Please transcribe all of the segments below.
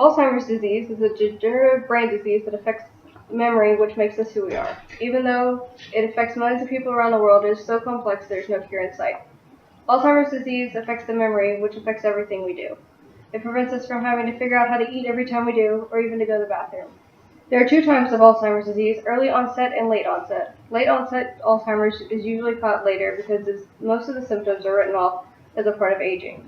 Alzheimer's disease is a degenerative brain disease that affects memory, which makes us who we are. Even though it affects millions of people around the world, it is so complex there is no cure in sight. Alzheimer's disease affects the memory, which affects everything we do. It prevents us from having to figure out how to eat every time we do, or even to go to the bathroom. There are two types of Alzheimer's disease, early onset and late onset. Late onset Alzheimer's is usually caught later because most of the symptoms are written off as a part of aging.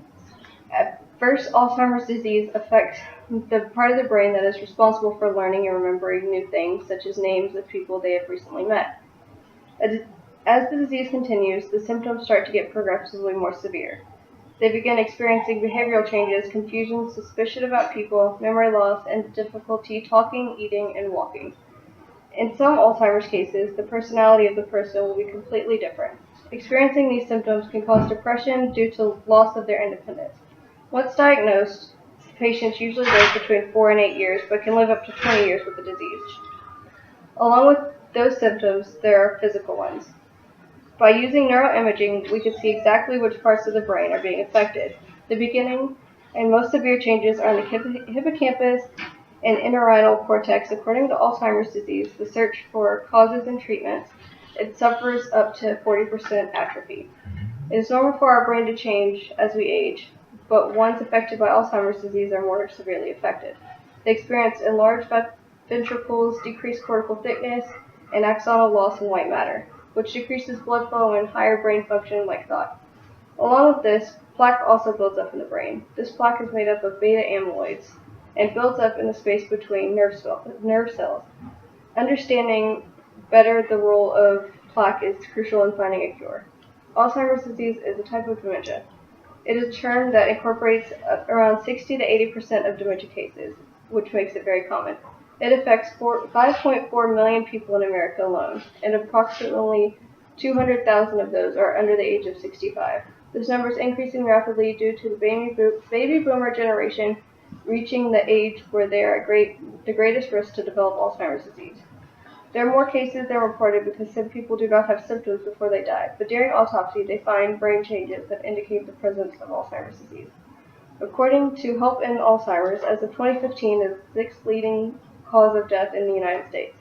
At first, Alzheimer's disease affects the part of the brain that is responsible for learning and remembering new things, such as names of people they have recently met. As the disease continues, the symptoms start to get progressively more severe. They begin experiencing behavioral changes, confusion, suspicion about people, memory loss, and difficulty talking, eating, and walking. In some Alzheimer's cases, the personality of the person will be completely different. Experiencing these symptoms can cause depression due to loss of their independence. Once diagnosed, patients usually live between 4 and 8 years, but can live up to 20 years with the disease. Along with those symptoms, there are physical ones. By using neuroimaging, we can see exactly which parts of the brain are being affected. The beginning and most severe changes are in the hippocampus and entorhinal cortex. According to Alzheimer's disease, the search for causes and treatments, it suffers up to 40% atrophy. It is normal for our brain to change as we age, but ones affected by Alzheimer's disease are more severely affected. They experience enlarged ventricles, decreased cortical thickness, and axonal loss in white matter, which decreases blood flow and higher brain function like thought. Along with this, plaque also builds up in the brain. This plaque is made up of beta amyloids and builds up in the space between nerve cells. Understanding better the role of plaque is crucial in finding a cure. Alzheimer's disease is a type of dementia. It is a term that incorporates around 60 to 80% of dementia cases, which makes it very common. It affects 5.4 million people in America alone, and approximately 200,000 of those are under the age of 65. This number is increasing rapidly due to the baby boomer generation reaching the age where they are at the greatest risk to develop Alzheimer's disease. There are more cases than reported because some people do not have symptoms before they die, but during autopsy they find brain changes that indicate the presence of Alzheimer's disease. According to Help End Alzheimer's, as of 2015 is the sixth leading cause of death in the United States.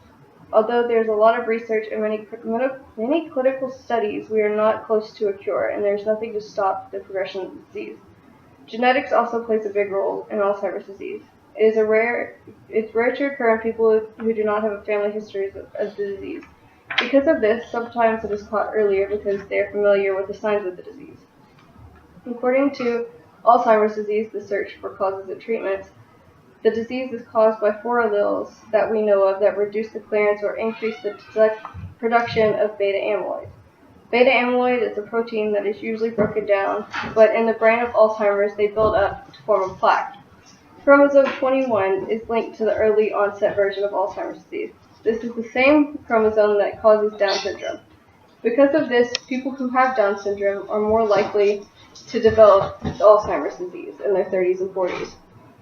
Although there is a lot of research and many clinical studies, we are not close to a cure, and there is nothing to stop the progression of the disease. Genetics also plays a big role in Alzheimer's disease. It's rare to occur in people who do not have a family history of the disease. Because of this, sometimes it is caught earlier because they are familiar with the signs of the disease. According to Alzheimer's disease, the search for causes and treatments, the disease is caused by 4 alleles that we know of that reduce the clearance or increase the production of beta amyloid. Beta amyloid is a protein that is usually broken down, but in the brain of Alzheimer's they build up to form a plaque. Chromosome 21 is linked to the early onset version of Alzheimer's disease. This is the same chromosome that causes Down syndrome. Because of this, people who have Down syndrome are more likely to develop Alzheimer's disease in their 30s and 40s.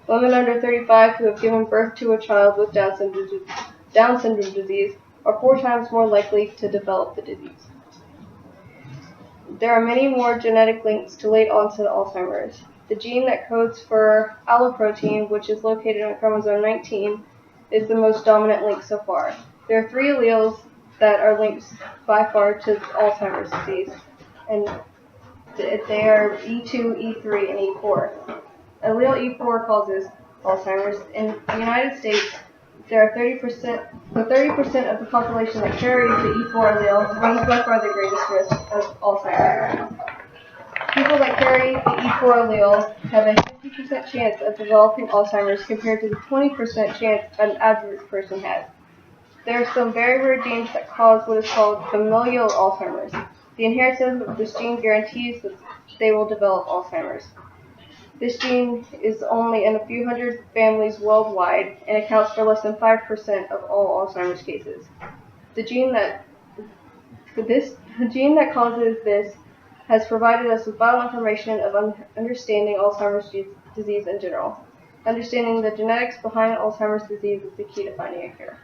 Women under 35 who have given birth to a child with Down syndrome disease are 4 times more likely to develop the disease. There are many more genetic links to late onset Alzheimer's. The gene that codes for alloprotein, which is located on chromosome 19, is the most dominant link so far. There are 3 alleles that are linked by far to Alzheimer's disease, and they are E2, E3, and E4. Allele E4 causes Alzheimer's. In the United States, there are 30% of the population that carries the E4 allele runs by far the greatest risk of Alzheimer's. People that carry the E4 allele have a 50% chance of developing Alzheimer's compared to the 20% chance an average person has. There are some very rare genes that cause what is called familial Alzheimer's. The inheritance of this gene guarantees that they will develop Alzheimer's. This gene is only in a few hundred families worldwide and accounts for less than 5% of all Alzheimer's cases. The gene that causes this has provided us with vital information of understanding Alzheimer's disease in general. Understanding the genetics behind Alzheimer's disease is the key to finding a cure.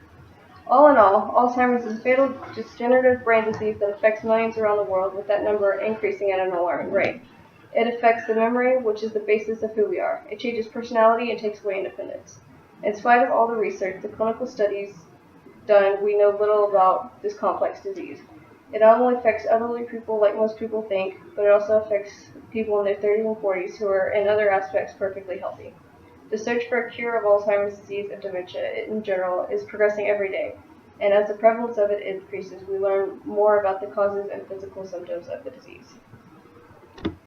All in all, Alzheimer's is a fatal degenerative brain disease that affects millions around the world, with that number increasing at an alarming rate. It affects the memory, which is the basis of who we are. It changes personality and takes away independence. In spite of all the research, the clinical studies done, we know little about this complex disease. It not only affects elderly people like most people think, but it also affects people in their 30s and 40s who are in other aspects perfectly healthy. The search for a cure of Alzheimer's disease and dementia in general is progressing every day, and as the prevalence of it increases, we learn more about the causes and physical symptoms of the disease.